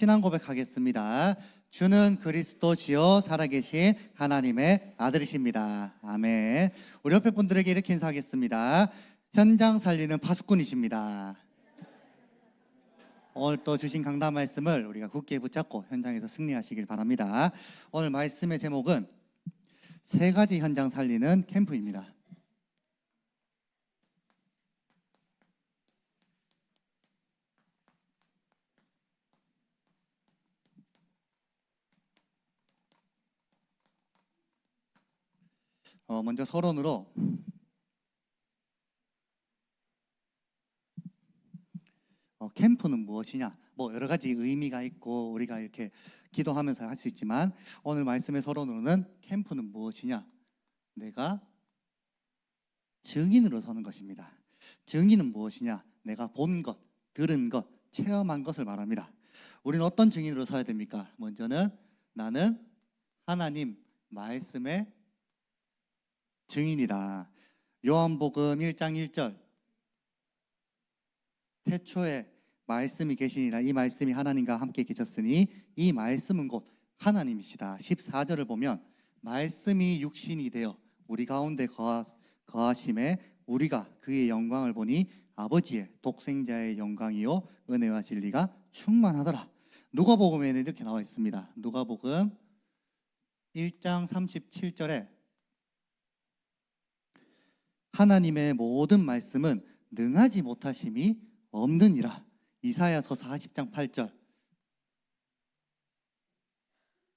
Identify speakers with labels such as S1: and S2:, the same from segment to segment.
S1: 신앙 고백하겠습니다. 주는 그리스도시요 살아계신 하나님의 아들이십니다. 아멘. 우리 옆에 분들에게 이렇게 인사하겠습니다. 현장 살리는 파수꾼이십니다. 오늘 또 주신 강단 말씀을 우리가 굳게 붙잡고 현장에서 승리하시길 바랍니다. 오늘 말씀의 제목은 세 가지 현장 살리는 캠프입니다. 먼저 서론으로 캠프는 무엇이냐, 여러 가지 의미가 있고 우리가 이렇게 기도하면서 할 수 있지만 오늘 말씀의 서론으로는 캠프는 무엇이냐, 내가 증인으로 서는 것입니다. 증인은 무엇이냐, 내가 본 것, 들은 것, 체험한 것을 말합니다. 우리는 어떤 증인으로 서야 됩니까? 먼저는 나는 하나님 말씀의 증인이다. 요한복음 1장 1절, 태초에 말씀이 계시니라, 이 말씀이 하나님과 함께 계셨으니 이 말씀은 곧 하나님이시다. 14절을 보면 말씀이 육신이 되어 우리 가운데 거하심에 우리가 그의 영광을 보니 아버지의 독생자의 영광이요 은혜와 진리가 충만하더라. 누가복음에는 이렇게 나와 있습니다. 누가복음 1장 37절에 하나님의 모든 말씀은 능하지 못하심이 없느니라. 이사야서 40장 8절,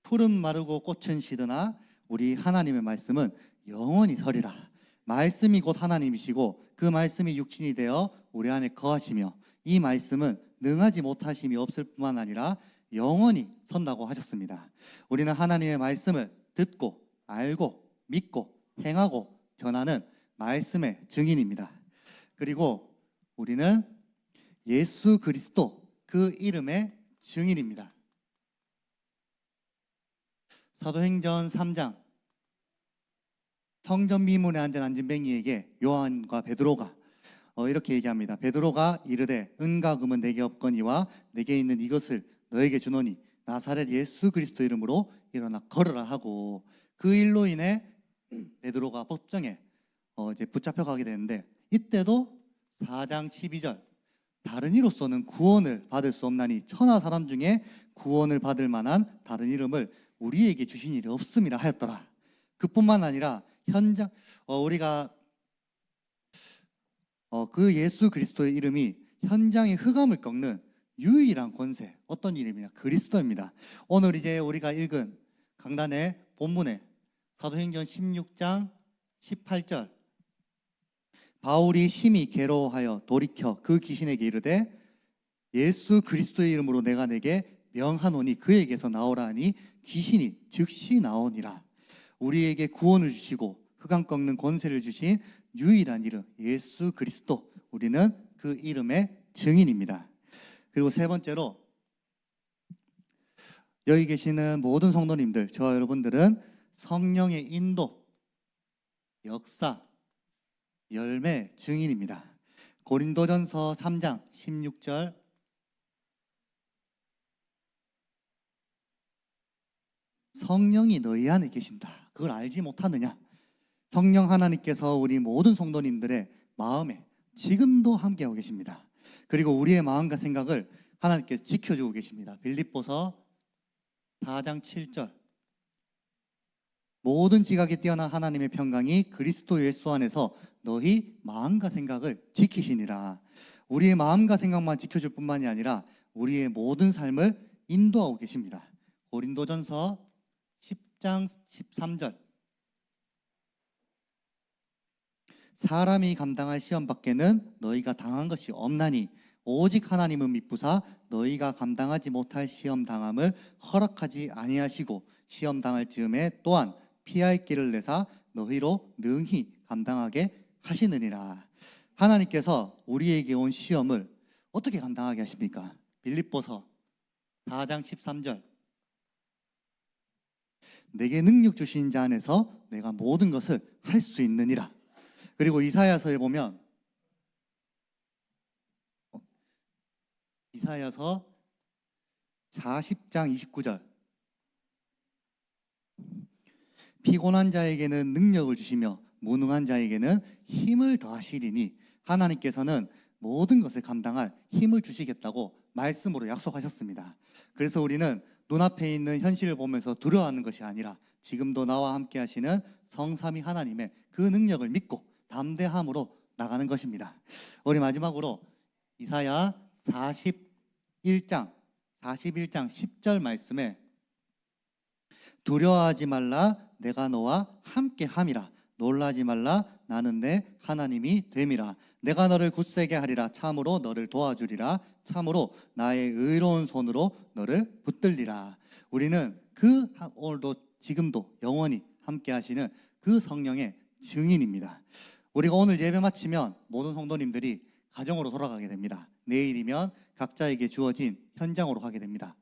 S1: 풀은 마르고 꽃은 시드나 우리 하나님의 말씀은 영원히 서리라. 말씀이 곧 하나님이시고 그 말씀이 육신이 되어 우리 안에 거하시며 이 말씀은 능하지 못하심이 없을 뿐만 아니라 영원히 선다고 하셨습니다. 우리는 하나님의 말씀을 듣고 알고 믿고 행하고 전하는 말씀의 증인입니다. 그리고 우리는 예수 그리스도 그 이름의 증인입니다. 사도행전 3장, 성전 미문에 앉은 안진뱅이에게 요한과 베드로가 이렇게 얘기합니다. 베드로가 이르되 은과 금은 내게 없거니와 내게 있는 이것을 너에게 주노니 나사렛 예수 그리스도 이름으로 일어나 걸으라 하고, 그 일로 인해 베드로가 법정에 이제 붙잡혀가게 되는데, 이때도 4장 12절, 다른 이로서는 구원을 받을 수 없나니 천하 사람 중에 구원을 받을 만한 다른 이름을 우리에게 주신 일이 없음이라 하였더라. 그뿐만 아니라 우리가 그 예수 그리스도의 이름이 현장의 흑암을 꺾는 유일한 권세, 어떤 이름이냐, 그리스도입니다. 오늘 이제 우리가 읽은 강단의 본문에 사도행전 16장 18절, 바울이 심히 괴로워하여 돌이켜 그 귀신에게 이르되 예수 그리스도의 이름으로 내가 내게 명하노니 그에게서 나오라 하니 귀신이 즉시 나오니라. 우리에게 구원을 주시고 흑암 꺾는 권세를 주신 유일한 이름 예수 그리스도, 우리는 그 이름의 증인입니다. 그리고 세 번째로, 여기 계시는 모든 성도님들, 저와 여러분들은 성령의 인도, 역사, 열매 증인입니다. 고린도전서 3장 16절, 성령이 너희 안에 계신다. 그걸 알지 못하느냐? 성령 하나님께서 우리 모든 성도님들의 마음에 지금도 함께하고 계십니다. 그리고 우리의 마음과 생각을 하나님께서 지켜주고 계십니다. 빌립보서 4장 7절, 모든 지각에 뛰어난 하나님의 평강이 그리스도 예수 안에서 너희 마음과 생각을 지키시니라. 우리의 마음과 생각만 지켜줄 뿐만이 아니라 우리의 모든 삶을 인도하고 계십니다. 고린도전서 10장 13절, 사람이 감당할 시험 밖에는 너희가 당한 것이 없나니 오직 하나님은 미쁘사 너희가 감당하지 못할 시험 당함을 허락하지 아니하시고 시험 당할 즈음에 또한 피할 길을 내사 너희로 능히 감당하게 하시느니라. 하나님께서 우리에게 온 시험을 어떻게 감당하게 하십니까? 빌립보서 4장 13절, 내게 능력 주신 자 안에서 내가 모든 것을 할 수 있느니라. 그리고 이사야서에 보면 이사야서 40장 29절. 피곤한 자에게는 능력을 주시며 무능한 자에게는 힘을 더하시리니 하나님께서는 모든 것을 감당할 힘을 주시겠다고 말씀으로 약속하셨습니다. 그래서 우리는 눈앞에 있는 현실을 보면서 두려워하는 것이 아니라 지금도 나와 함께 하시는 성삼위 하나님의 그 능력을 믿고 담대함으로 나가는 것입니다. 우리 마지막으로 이사야 41장 10절 말씀에 두려워하지 말라 내가 너와 함께 함이라 놀라지 말라 나는 내 하나님이 됨이라 내가 너를 굳세게 하리라 참으로 너를 도와주리라 참으로 나의 의로운 손으로 너를 붙들리라. 우리는 오늘도 지금도 영원히 함께 하시는 그 성령의 증인입니다. 우리가 오늘 예배 마치면 모든 성도님들이 가정으로 돌아가게 됩니다. 내일이면 각자에게 주어진 현장으로 가게 됩니다.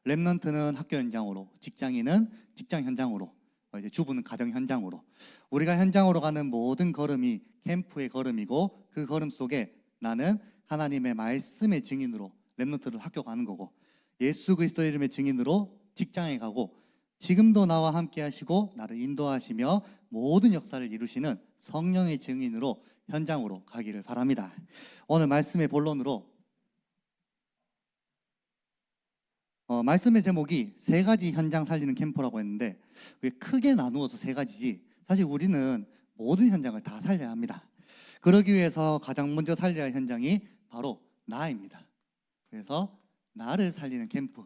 S1: 렘넌트는 학교 현장으로, 직장인은 직장 현장으로, 이제 주부는 가정 현장으로. 우리가 현장으로 가는 모든 걸음이 캠프의 걸음이고 그 걸음 속에 나는 하나님의 말씀의 증인으로 렘넌트를 학교 가는 거고 예수 그리스도 이름의 증인으로 직장에 가고 지금도 나와 함께 하시고 나를 인도하시며 모든 역사를 이루시는 성령의 증인으로 현장으로 가기를 바랍니다. 오늘 말씀의 본론으로 말씀의 제목이 세 가지 현장 살리는 캠프라고 했는데 그게 크게 나누어서 세 가지지 사실 우리는 모든 현장을 다 살려야 합니다. 그러기 위해서 가장 먼저 살려야 할 현장이 바로 나입니다. 그래서 나를 살리는 캠프.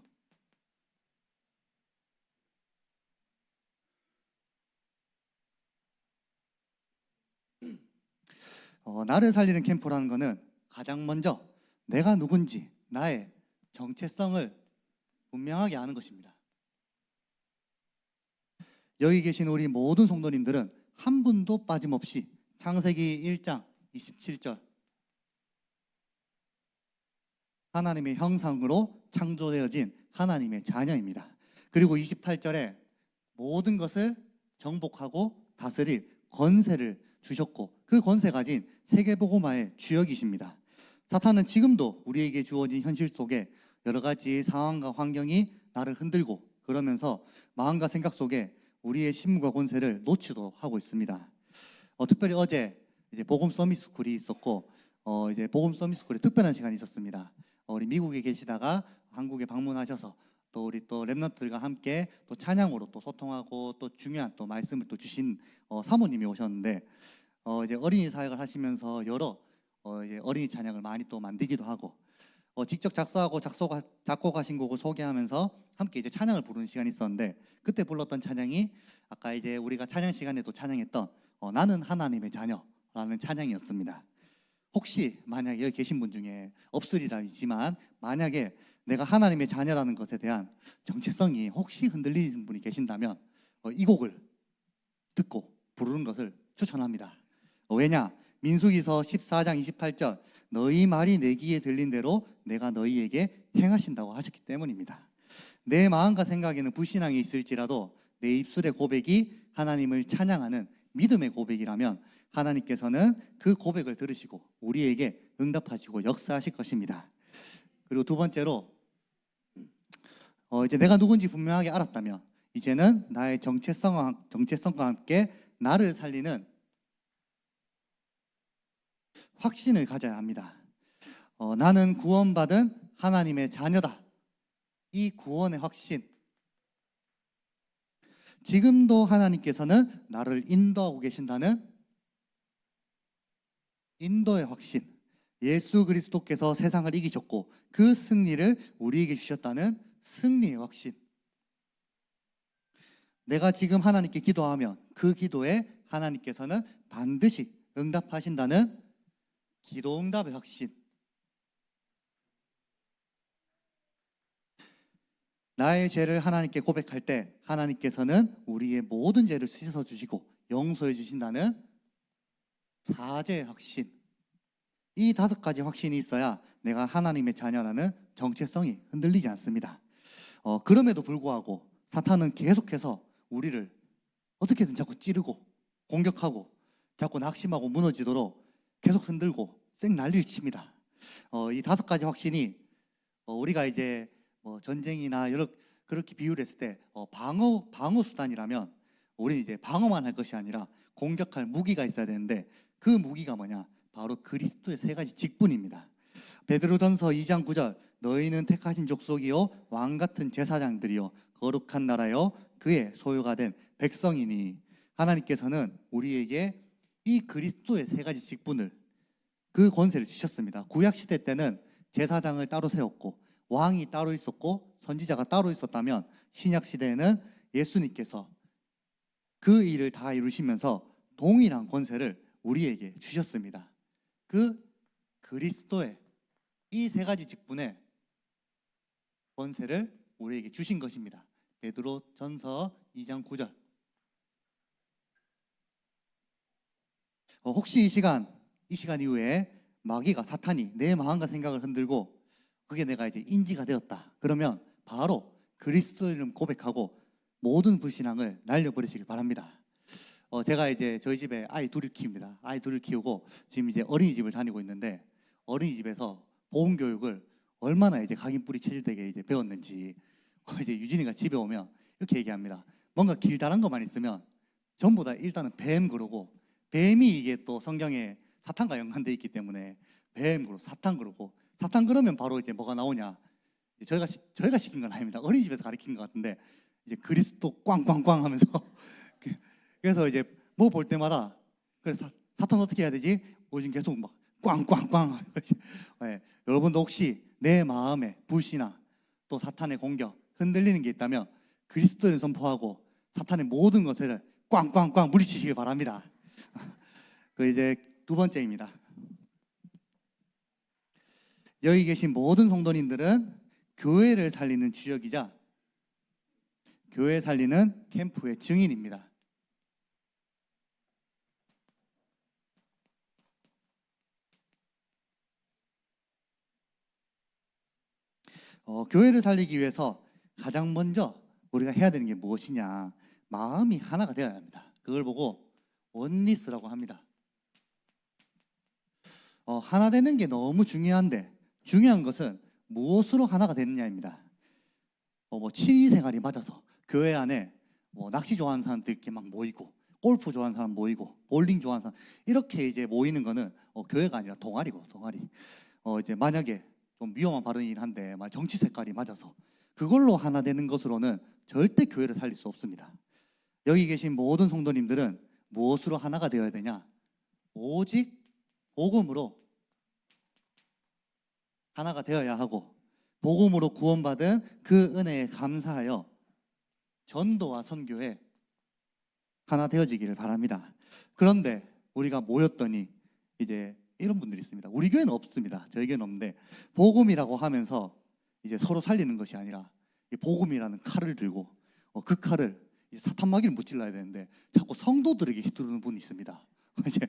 S1: 나를 살리는 캠프라는 것은 가장 먼저 내가 누군지 나의 정체성을 분명하게 아는 것입니다. 여기 계신 우리 모든 성도님들은 한 분도 빠짐없이 창세기 1장 27절 하나님의 형상으로 창조되어진 하나님의 자녀입니다. 그리고 28절에 모든 것을 정복하고 다스릴 권세를 주셨고 그 권세 가진 세계복음화의 주역이십니다. 사탄은 지금도 우리에게 주어진 현실 속에 여러 가지 상황과 환경이 나를 흔들고 그러면서 마음과 생각 속에 우리의 심무과 권세를 놓치도록 하고 있습니다. 특별히 어제 이제 복음 서밋 스쿨이 있었고 이제 복음 서밋 스쿨에 특별한 시간이 있었습니다. 우리 미국에 계시다가 한국에 방문하셔서 또 우리 또 렘넌트들과 함께 또 찬양으로 또 소통하고 또 중요한 또 말씀을 또 주신 사모님이 오셨는데 이제 어린이 사역을 하시면서 여러 이제 어린이 찬양을 많이 또 만들기도 하고 직접 작사하고 작곡하신 곡을 소개하면서 함께 이제 찬양을 부르는 시간이 있었는데 그때 불렀던 찬양이 아까 이제 우리가 찬양 시간에도 찬양했던 나는 하나님의 자녀라는 찬양이었습니다. 혹시 만약에 여기 계신 분 중에 없으리라지만 만약에 내가 하나님의 자녀라는 것에 대한 정체성이 혹시 흔들리는 분이 계신다면 이 곡을 듣고 부르는 것을 추천합니다. 왜냐? 민수기서 14장 28절 너희 말이 내 귀에 들린 대로 내가 너희에게 행하신다고 하셨기 때문입니다. 내 마음과 생각에는 불신앙이 있을지라도 내 입술의 고백이 하나님을 찬양하는 믿음의 고백이라면 하나님께서는 그 고백을 들으시고 우리에게 응답하시고 역사하실 것입니다. 그리고 두 번째로 이제 내가 누군지 분명하게 알았다면 이제는 나의 정체성과 함께 나를 살리는 확신을 가져야 합니다. 나는 구원받은 하나님의 자녀다. 이 구원의 확신. 지금도 하나님께서는 나를 인도하고 계신다는 인도의 확신. 예수 그리스도께서 세상을 이기셨고 그 승리를 우리에게 주셨다는 승리의 확신. 내가 지금 하나님께 기도하면 그 기도에 하나님께서는 반드시 응답하신다는 기도 응답의 확신. 나의 죄를 하나님께 고백할 때 하나님께서는 우리의 모든 죄를 씻어 주시고 용서해 주신다는 사죄의 확신. 이 다섯 가지 확신이 있어야 내가 하나님의 자녀라는 정체성이 흔들리지 않습니다. 그럼에도 불구하고 사탄은 계속해서 우리를 어떻게든 자꾸 찌르고 공격하고 자꾸 낙심하고 무너지도록 계속 흔들고 쌩 난리를 칩니다. 이 다섯 가지 확신이 우리가 이제 뭐 전쟁이나 여러 그렇게 비유를 했을 때 방어 수단이라면 우리는 이제 방어만 할 것이 아니라 공격할 무기가 있어야 되는데 그 무기가 뭐냐? 바로 그리스도의 세 가지 직분입니다. 베드로전서 2장 9절 너희는 택하신 족속이요 왕 같은 제사장들이요 거룩한 나라요 그의 소유가 된 백성이니 하나님께서는 우리에게 이 그리스도의 세 가지 직분을 그 권세를 주셨습니다. 구약 시대 때는 제사장을 따로 세웠고 왕이 따로 있었고 선지자가 따로 있었다면 신약 시대에는 예수님께서 그 일을 다 이루시면서 동일한 권세를 우리에게 주셨습니다. 그 그리스도의 이 세 가지 직분의 권세를 우리에게 주신 것입니다. 베드로전서 2장 9절. 혹시 이 시간 이후에 마귀가 사탄이 내 마음과 생각을 흔들고 그게 내가 이제 인지가 되었다. 그러면 바로 그리스도 이름 고백하고 모든 불신앙을 날려버리시길 바랍니다. 제가 이제 저희 집에 아이 둘을 키웁니다. 아이 둘을 키우고 지금 이제 어린이집을 다니고 있는데 어린이집에서 보험 교육을 얼마나 이제 각인뿌리 체질되게 이제 배웠는지 이제 유진이가 집에 오면 이렇게 얘기합니다. 뭔가 길다란 것만 있으면 전부 다 일단은 뱀 그러고 뱀이 이게 또 성경에 사탄과 연관되어 있기 때문에 뱀 그러고 사탄 그러고 사탄 그러면 바로 이제 뭐가 나오냐? 저희가 시킨 건 아닙니다. 어린이집에서 가르친 것 같은데 이제 그리스도 꽝꽝꽝 하면서 그래서 이제 뭐 볼 때마다 그래서 사탄 어떻게 해야 되지? 요즘 계속 막 꽝꽝꽝. 네, 여러분도 혹시 내 마음에 불신앙 또 사탄의 공격 흔들리는 게 있다면 그리스도를 선포하고 사탄의 모든 것을 꽝꽝꽝 물리치시길 바랍니다. 그 이제 두 번째입니다. 여기 계신 모든 성도님들은 교회를 살리는 주역이자 교회 살리는 캠프의 증인입니다. 교회를 살리기 위해서 가장 먼저 우리가 해야 되는 게 무엇이냐? 마음이 하나가 되어야 합니다. 그걸 보고 원리스라고 합니다. 하나 되는 게 너무 중요한데 중요한 것은 무엇으로 하나가 되느냐입니다. 뭐 취미 생활이 맞아서 교회 안에 뭐 낚시 좋아하는 사람들 이렇게 막 모이고 골프 좋아하는 사람 모이고 볼링 좋아하는 사람 이렇게 이제 모이는 거는 교회가 아니라 동아리고 동아리. 이제 만약에 좀 위험한 발언이긴 한데 정치 색깔이 맞아서 그걸로 하나 되는 것으로는 절대 교회를 살릴 수 없습니다. 여기 계신 모든 성도님들은 무엇으로 하나가 되어야 되냐? 오직 복음으로 하나가 되어야 하고 복음으로 구원받은 그 은혜에 감사하여 전도와 선교에 하나 되어지기를 바랍니다. 그런데 우리가 모였더니 이제 이런 분들이 있습니다. 우리 교회는 없습니다. 저희 교회는 없는데 복음이라고 하면서 이제 서로 살리는 것이 아니라 복음이라는 칼을 들고 그 칼을 사탄 마귀를 무찔러야 되는데 자꾸 성도들에게 휘두르는 분이 있습니다. 이제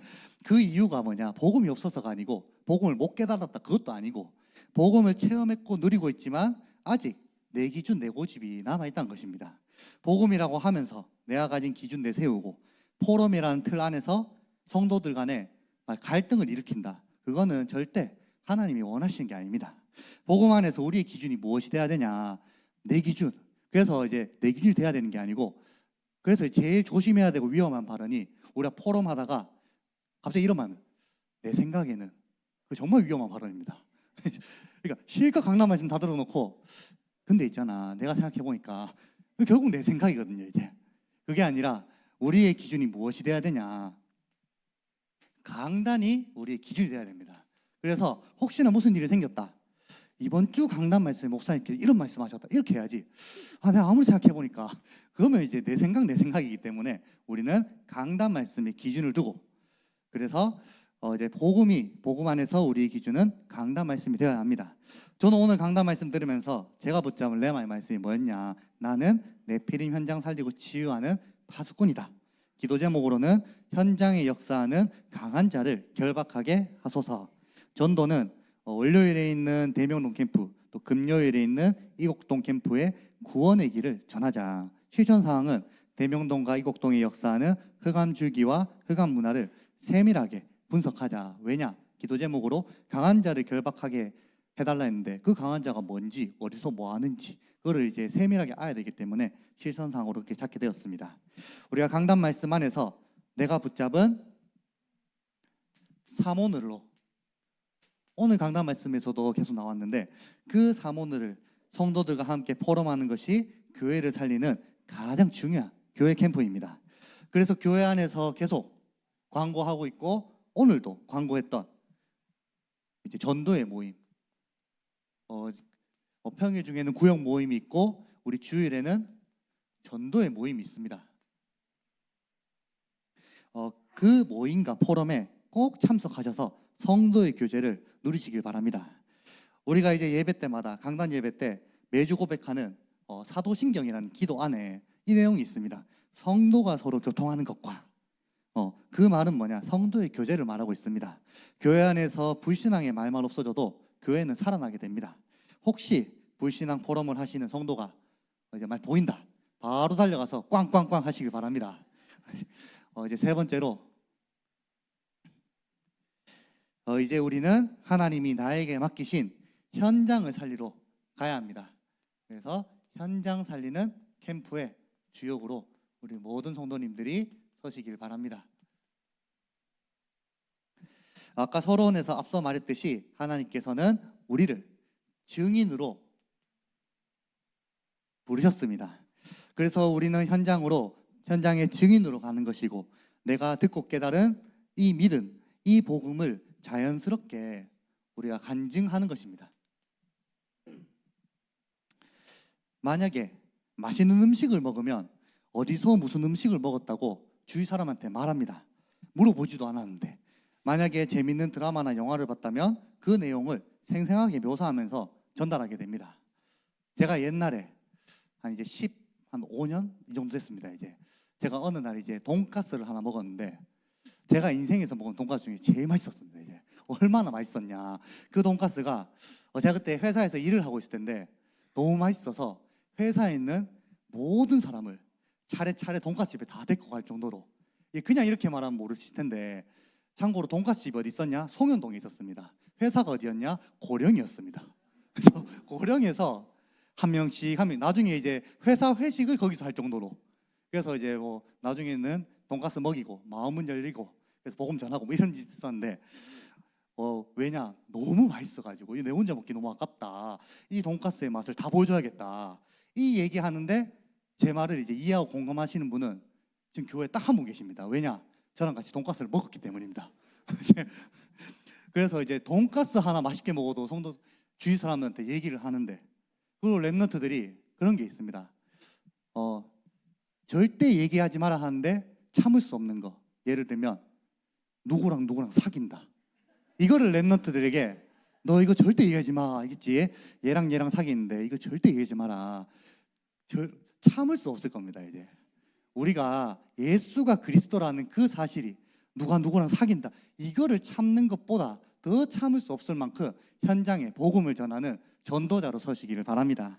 S1: 그 이유가 뭐냐? 복음이 없어서가 아니고 복음을 못 깨달았다 그것도 아니고 복음을 체험했고 누리고 있지만 아직 내 기준 내 고집이 남아있다는 것입니다. 복음이라고 하면서 내가 가진 기준 내세우고 포럼이라는 틀 안에서 성도들 간에 갈등을 일으킨다. 그거는 절대 하나님이 원하시는 게 아닙니다. 복음 안에서 우리의 기준이 무엇이 돼야 되냐? 내 기준. 그래서 이제 내 기준이 돼야 되는 게 아니고 그래서 제일 조심해야 되고 위험한 발언이 우리가 포럼 하다가 갑자기 이런 말 하면 내 생각에는 그 정말 위험한 발언입니다. 그러니까 실컷 강남 말씀 다 들어놓고 근데 있잖아 내가 생각해보니까 결국 내 생각이거든요. 이제 그게 아니라 우리의 기준이 무엇이 돼야 되냐? 강단이 우리의 기준이 돼야 됩니다. 그래서 혹시나 무슨 일이 생겼다 이번 주 강단 말씀에 목사님께서 이런 말씀하셨다 이렇게 해야지 내가 아무리 생각해보니까 그러면 이제 내 생각이기 때문에 우리는 강단 말씀에 기준을 두고 그래서 이제 복음 안에서 우리의 기준은 강단 말씀이 되어야 합니다. 저는 오늘 강단 말씀 들으면서 제가 붙잡은 레마의 말씀이 뭐였냐? 나는 네피림 현장 살리고 치유하는 파수꾼이다. 기도 제목으로는 현장에 역사하는 강한 자를 결박하게 하소서. 전도는 월요일에 있는 대명동 캠프 또 금요일에 있는 이곡동 캠프의 구원의 길을 전하자. 실천사항은 대명동과 이곡동에 역사하는 흑암 줄기와 흑암 문화를 세밀하게 분석하자. 왜냐? 기도 제목으로 강한 자를 결박하게 해달라 했는데 그 강한 자가 뭔지 어디서 뭐 하는지 그거를 이제 세밀하게 알아야 되기 때문에 실선상으로 그렇게 잡게 되었습니다. 우리가 강단 말씀 안에서 내가 붙잡은 사모늘로 오늘 강단 말씀에서도 계속 나왔는데 그 사모늘을 성도들과 함께 포럼하는 것이 교회를 살리는 가장 중요한 교회 캠프입니다. 그래서 교회 안에서 계속 광고하고 있고 오늘도 광고했던 이제 전도의 모임, 평일 중에는 구역 모임이 있고 우리 주일에는 전도의 모임이 있습니다. 그 모임과 포럼에 꼭 참석하셔서 성도의 교제를 누리시길 바랍니다. 우리가 이제 예배 때마다 강단 예배 때 매주 고백하는 사도신경이라는 기도 안에 이 내용이 있습니다. 성도가 서로 교통하는 것과 그 말은 뭐냐? 성도의 교제를 말하고 있습니다. 교회 안에서 불신앙의 말만 없어져도 교회는 살아나게 됩니다. 혹시 불신앙 포럼을 하시는 성도가 이제 말 보인다, 바로 달려가서 꽝꽝꽝 하시길 바랍니다. 이제 세 번째로 이제 우리는 하나님이 나에게 맡기신 현장을 살리러 가야 합니다. 그래서 현장 살리는 캠프의 주역으로 우리 모든 성도님들이 서시길 바랍니다. 아까 서론에서 앞서 말했듯이 하나님께서는 우리를 증인으로 부르셨습니다. 그래서 우리는 현장의 증인으로 가는 것이고 내가 듣고 깨달은 이 믿음, 이 복음을 자연스럽게 우리가 간증하는 것입니다. 만약에 맛있는 음식을 먹으면 어디서 무슨 음식을 먹었다고 주위 사람한테 말합니다. 물어보지도 않았는데 만약에 재밌는 드라마나 영화를 봤다면 그 내용을 생생하게 묘사하면서 전달하게 됩니다. 제가 옛날에 한 5년 이 정도 됐습니다. 이제 제가 어느 날 이제 돈가스를 하나 먹었는데 제가 인생에서 먹은 돈가스 중에 제일 맛있었습니다. 이제 얼마나 맛있었냐? 그 돈가스가 제가 그때 회사에서 일을 하고 있을 텐데 너무 맛있어서 회사에 있는 모든 사람을 차례차례 돈가스 집에 다 데리고 갈 정도로, 그냥 이렇게 말하면 모르실 텐데 참고로 돈가스 집이 어디 있었냐? 송현동에 있었습니다. 회사가 어디였냐? 고령이었습니다. 그래서 고령에서 한 명씩 하면 나중에 이제 회사 회식을 거기서 할 정도로, 그래서 이제 뭐 나중에는 돈가스 먹이고 마음은 열리고 그래서 복음 전하고 뭐 이런 짓 있었는데 왜냐? 너무 맛있어가지고 내 혼자 먹기 너무 아깝다. 이 돈가스의 맛을 다 보여줘야겠다. 이 얘기하는데 제 말을 이제 이해하고 공감하시는 분은 지금 교회에 딱 한 분 계십니다. 왜냐? 저랑 같이 돈가스를 먹었기 때문입니다. 그래서 이제 돈가스 하나 맛있게 먹어도 성도 주위 사람들한테 얘기를 하는데, 그리고 랩런트들이 그런 게 있습니다. 절대 얘기하지 마라 하는데 참을 수 없는 거. 예를 들면 누구랑 사귄다. 이거를 랩런트들에게 너 이거 절대 얘기하지 마. 알겠지? 얘랑 사귀는데 이거 절대 얘기하지 마라. 참을 수 없을 겁니다. 이제 우리가 예수가 그리스도라는 그 사실이 누구랑 사귄다, 이거를 참는 것보다 더 참을 수 없을 만큼 현장에 복음을 전하는 전도자로 서시기를 바랍니다.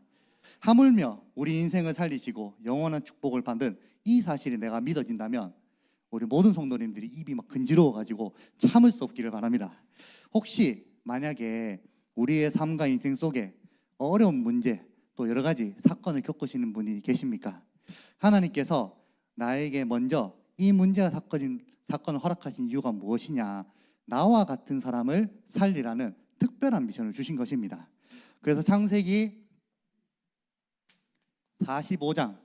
S1: 하물며 우리 인생을 살리시고 영원한 축복을 받은 이 사실이 내가 믿어진다면 우리 모든 성도님들이 입이 막 근지러워가지고 참을 수 없기를 바랍니다. 혹시 만약에 우리의 삶과 인생 속에 어려운 문제 또 여러 가지 사건을 겪으시는 분이 계십니까? 하나님께서 나에게 먼저 이 문제와 사건을 허락하신 이유가 무엇이냐? 나와 같은 사람을 살리라는 특별한 미션을 주신 것입니다. 그래서 창세기 45장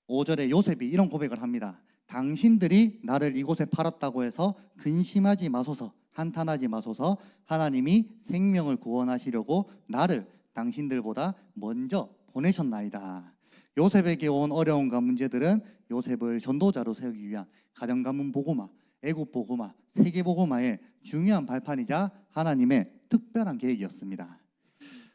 S1: 5절에 요셉이 이런 고백을 합니다. 당신들이 나를 이곳에 팔았다고 해서 근심하지 마소서, 한탄하지 마소서. 하나님이 생명을 구원하시려고 나를 당신들보다 먼저 보내셨나이다. 요셉에게 온 어려움과 문제들은 요셉을 전도자로 세우기 위한 가정가문 복음화, 애국 복음화, 세계 복음화의 중요한 발판이자 하나님의 특별한 계획이었습니다.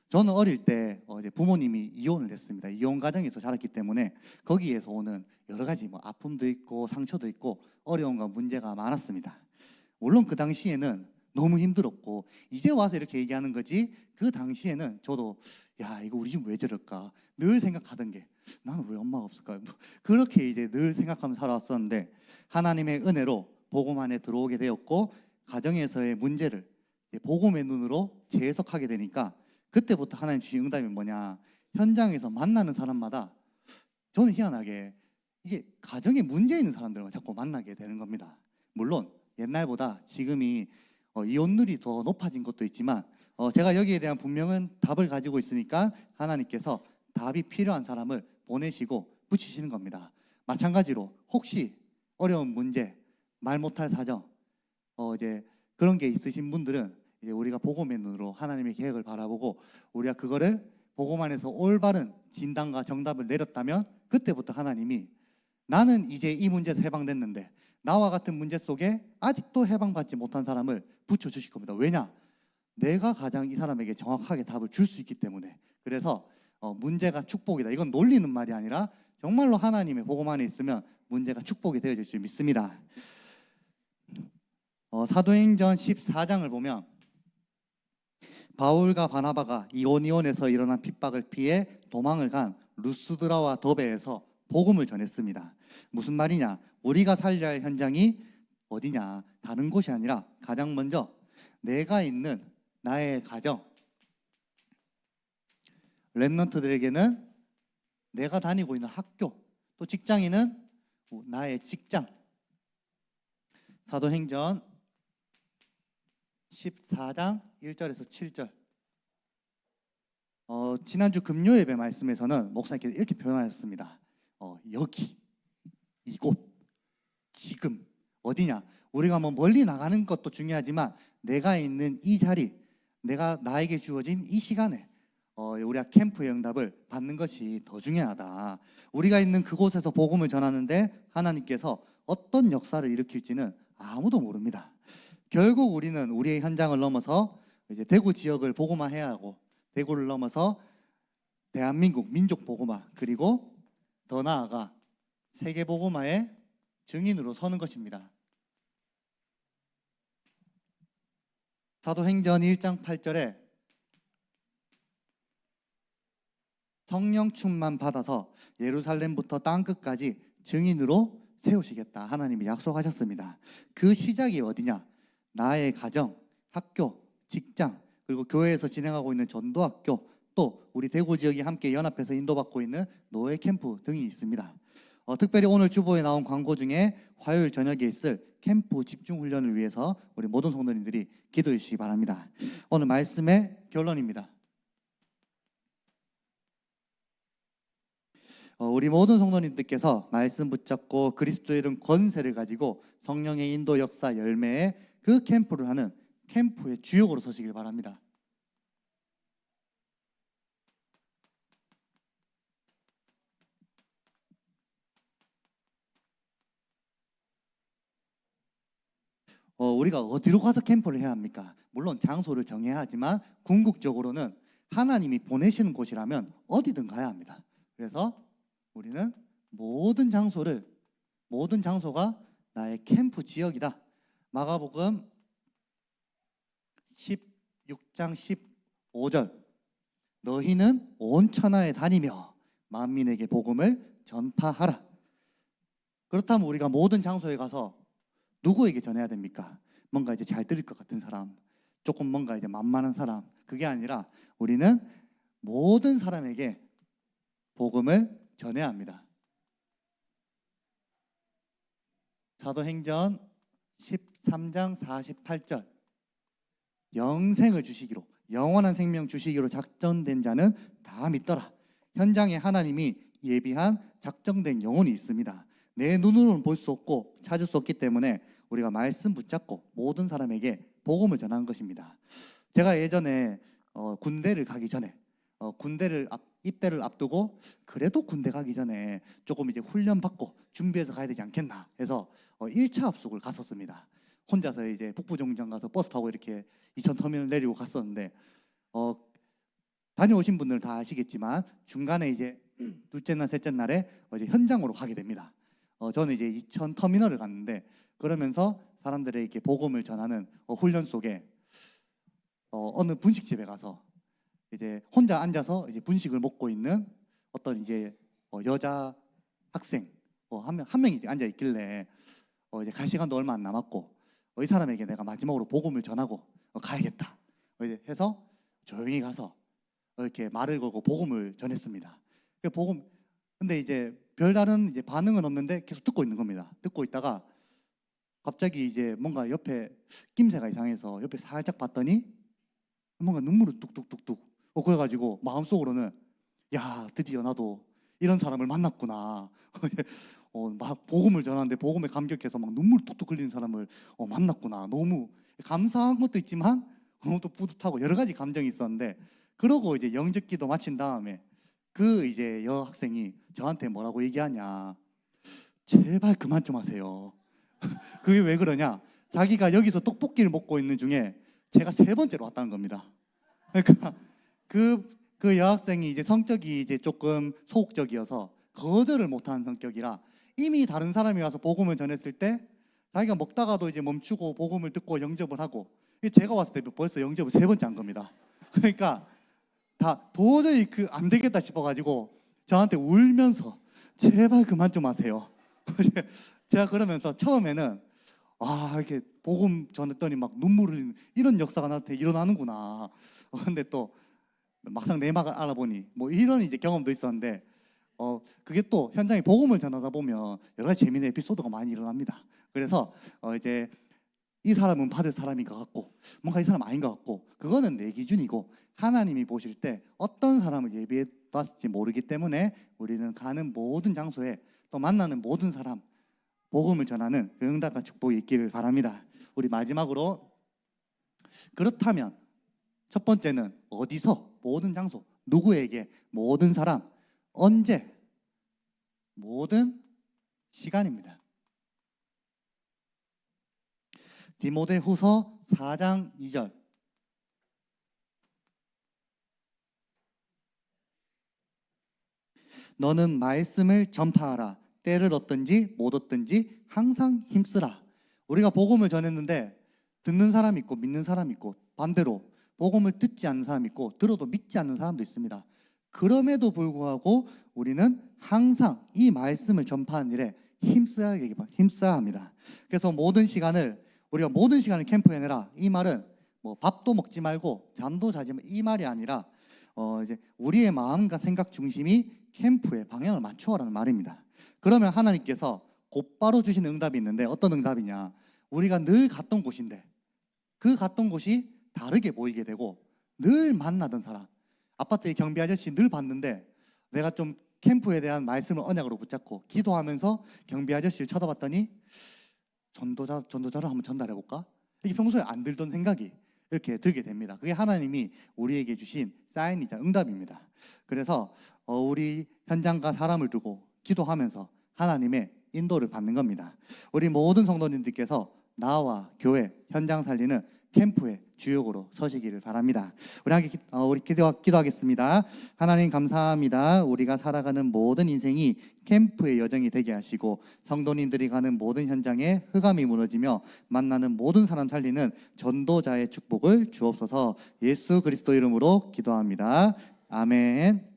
S1: 저는 어릴 때 이제 부모님이 이혼을 했습니다. 이혼 가정에서 자랐기 때문에 거기에서 오는 여러 가지 아픔도 있고 상처도 있고 어려움과 문제가 많았습니다. 물론 그 당시에는 너무 힘들었고 이제 와서 이렇게 얘기하는 거지, 그 당시에는 저도 야 이거 우리 집 왜 저럴까 늘 생각하던 게, 나는 왜 엄마가 없을까, 그렇게 이제 늘 생각하면서 살아왔었는데 하나님의 은혜로 복음 안에 들어오게 되었고 가정에서의 문제를 이제 복음의 눈으로 재해석하게 되니까 그때부터 하나님 주신 응답이 뭐냐, 현장에서 만나는 사람마다 저는 희한하게 이게 가정에 문제 있는 사람들만 자꾸 만나게 되는 겁니다. 물론 옛날보다 지금이 이혼율이 더 높아진 것도 있지만 제가 여기에 대한 분명한 답을 가지고 있으니까 하나님께서 답이 필요한 사람을 보내시고 붙이시는 겁니다. 마찬가지로 혹시 어려운 문제, 말 못할 사정, 이제 그런 게 있으신 분들은 이제 우리가 복음의 눈으로 하나님의 계획을 바라보고 우리가 그거를 복음 안에서 올바른 진단과 정답을 내렸다면 그때부터 하나님이 나는 이제 이 문제에서 해방됐는데 나와 같은 문제 속에 아직도 해방받지 못한 사람을 붙여주실 겁니다. 왜냐? 내가 가장 이 사람에게 정확하게 답을 줄 수 있기 때문에. 그래서 문제가 축복이다. 이건 놀리는 말이 아니라 정말로 하나님의 복음 안에 있으면 문제가 축복이 되어질 줄 믿습니다. 사도행전 14장을 보면 바울과 바나바가 이오니온에서 일어난 핍박을 피해 도망을 간 루스드라와 더베에서 복음을 전했습니다. 무슨 말이냐? 우리가 살려야 할 현장이 어디냐? 다른 곳이 아니라 가장 먼저 내가 있는 나의 가정, 렘넌트들에게는 내가 다니고 있는 학교, 또 직장인은 나의 직장. 사도행전 14장 1절에서 7절. 지난주 금요 예배 말씀에서는 목사님께서 이렇게 표현하셨습니다. 여기, 이곳, 지금. 어디냐? 우리가 뭐 멀리 나가는 것도 중요하지만 내가 있는 이 자리, 나에게 주어진 이 시간에 우리가 캠프의 응답을 받는 것이 더 중요하다. 우리가 있는 그곳에서 복음을 전하는데 하나님께서 어떤 역사를 일으킬지는 아무도 모릅니다. 결국 우리는 우리의 현장을 넘어서 이제 대구 지역을 복음화해야 하고, 대구를 넘어서 대한민국 민족 복음화, 그리고 더 나아가 세계 복음화의 증인으로 서는 것입니다. 사도행전 1장 8절에 성령 충만 받아서 예루살렘부터 땅끝까지 증인으로 세우시겠다 하나님이 약속하셨습니다. 그 시작이 어디냐? 나의 가정, 학교, 직장, 그리고 교회에서 진행하고 있는 전도학교, 또 우리 대구 지역이 함께 연합해서 인도받고 있는 노예 캠프 등이 있습니다. 특별히 오늘 주보에 나온 광고 중에 화요일 저녁에 있을 캠프 집중훈련을 위해서 우리 모든 성도님들이 기도해 주시기 바랍니다. 오늘 말씀의 결론입니다. 우리 모든 성도님들께서 말씀 붙잡고 그리스도의 이름 권세를 가지고 성령의 인도 역사 열매의 그 캠프를 하는 캠프의 주역으로 서시길 바랍니다. 우리가 어디로 가서 캠프를 해야 합니까? 물론 장소를 정해야 하지만 궁극적으로는 하나님이 보내시는 곳이라면 어디든 가야 합니다. 그래서 우리는 모든 장소가 나의 캠프 지역이다. 마가복음 16장 15절, 너희는 온 천하에 다니며 만민에게 복음을 전파하라. 그렇다면 우리가 모든 장소에 가서 누구에게 전해야 됩니까? 뭔가 이제 잘 들을 것 같은 사람, 조금 뭔가 이제 만만한 사람, 그게 아니라 우리는 모든 사람에게 복음을 전해야 합니다. 사도행전 13장 48절, 영생을 주시기로, 영원한 생명 주시기로 작정된 자는 다 믿더라. 현장에 하나님이 예비한 작정된 영혼이 있습니다. 내 눈으로는 볼 수 없고 찾을 수 없기 때문에 우리가 말씀 붙잡고 모든 사람에게 복음을 전하는 것입니다. 제가 예전에 군대를 가기 전에 입대를 앞두고 그래도 군대 가기 전에 조금 이제 훈련 받고 준비해서 가야 되지 않겠나 해서 1차 합숙을 갔었습니다. 혼자서 이제 북부정장 가서 버스 타고 이렇게 이천터미널 내리고 갔었는데 다녀오신 분들은 다 아시겠지만 중간에 이제 둘째 날 셋째 날에 이제 현장으로 가게 됩니다. 저는 이제 이천터미널을 갔는데 그러면서 사람들에게 복음을 전하는 훈련 속에 어느 분식집에 가서 이제 혼자 앉아서 이제 분식을 먹고 있는 어떤 이제 여자 학생 한 명이 앉아 있길래 이제 갈 시간도 얼마 안 남았고 이 사람에게 내가 마지막으로 복음을 전하고 가야겠다. 이제 해서 조용히 가서 이렇게 말을 걸고 복음을 전했습니다. 근데 이제 별다른 이제 반응은 없는데 계속 듣고 있는 겁니다. 듣고 있다가 갑자기 이제 뭔가 옆에 낌새가 이상해서 옆에 살짝 봤더니 뭔가 눈물이 뚝뚝뚝뚝. 그래가지고 마음속으로는 야, 드디어 나도 이런 사람을 만났구나. 막 복음을 전하는데 복음에 감격해서 막 눈물 뚝뚝 흘리는 사람을 만났구나. 너무 감사한 것도 있지만 너무 또 뿌듯하고 여러 가지 감정이 있었는데, 그러고 이제 영접기도 마친 다음에 그 이제 여학생이 저한테 뭐라고 얘기하냐, 제발 그만 좀 하세요. 그게 왜 그러냐, 자기가 여기서 떡볶이를 먹고 있는 중에 제가 3번째로 왔다는 겁니다. 그러니까 그 여학생이 이제 성격이 이제 조금 소극적이어서 거절을 못하는 성격이라 이미 다른 사람이 와서 복음을 전했을 때 자기가 먹다가도 이제 멈추고 복음을 듣고 영접을 하고, 제가 왔을 때 벌써 영접을 3번째 한 겁니다. 그러니까 다 도저히 안 되겠다 싶어가지고 저한테 울면서 제발 그만 좀 하세요. 제가 그러면서 처음에는 이렇게 복음 전했더니 막 눈물 흘리는 이런 역사가 나한테 일어나는구나. 근데 또 막상 내막을 알아보니 뭐 이런 이제 경험도 있었는데, 그게 또 현장에 복음을 전하다 보면 여러 가지 재미있는 에피소드가 많이 일어납니다. 그래서 이제 이 사람은 받을 사람인 것 같고 뭔가 이 사람 아닌 것 같고, 그거는 내 기준이고 하나님이 보실 때 어떤 사람을 예비해 놨을지 모르기 때문에 우리는 가는 모든 장소에 또 만나는 모든 사람 복음을 전하는 응답과 축복이 있기를 바랍니다. 우리 마지막으로, 그렇다면 첫 번째는 어디서, 모든 장소, 누구에게, 모든 사람, 언제, 모든 시간입니다. 디모데후서 4장 2절. 너는 말씀을 전파하라. 때를 얻든지 못 얻든지 항상 힘쓰라. 우리가 복음을 전했는데 듣는 사람이 있고 믿는 사람이 있고, 반대로 복음을 듣지 않는 사람이 있고 들어도 믿지 않는 사람도 있습니다. 그럼에도 불구하고 우리는 항상 이 말씀을 전파하는 일에 힘써야 합니다. 그래서 우리가 모든 시간을 캠프에 내라, 이 말은 뭐 밥도 먹지 말고 잠도 자지 마, 이 말이 아니라 이제 우리의 마음과 생각 중심이 캠프의 방향을 맞추어라는 말입니다. 그러면 하나님께서 곧바로 주시는 응답이 있는데, 어떤 응답이냐, 우리가 늘 갔던 곳인데 그 갔던 곳이 다르게 보이게 되고, 늘 만나던 사람, 아파트의 경비 아저씨 늘 봤는데 내가 좀 캠프에 대한 말씀을 언약으로 붙잡고 기도하면서 경비 아저씨를 쳐다봤더니 전도자를 한번 전달해볼까? 이게 평소에 안 들던 생각이 이렇게 들게 됩니다. 그게 하나님이 우리에게 주신 사인이자 응답입니다. 그래서 우리 현장과 사람을 두고 기도하면서 하나님의 인도를 받는 겁니다. 우리 모든 성도님들께서 나와 교회, 현장 살리는 캠프의 주역으로 서시기를 바랍니다. 우리 기도하겠습니다. 하나님 감사합니다. 우리가 살아가는 모든 인생이 캠프의 여정이 되게 하시고, 성도님들이 가는 모든 현장에 흑암이 무너지며 만나는 모든 사람 살리는 전도자의 축복을 주옵소서. 예수 그리스도 이름으로 기도합니다. 아멘.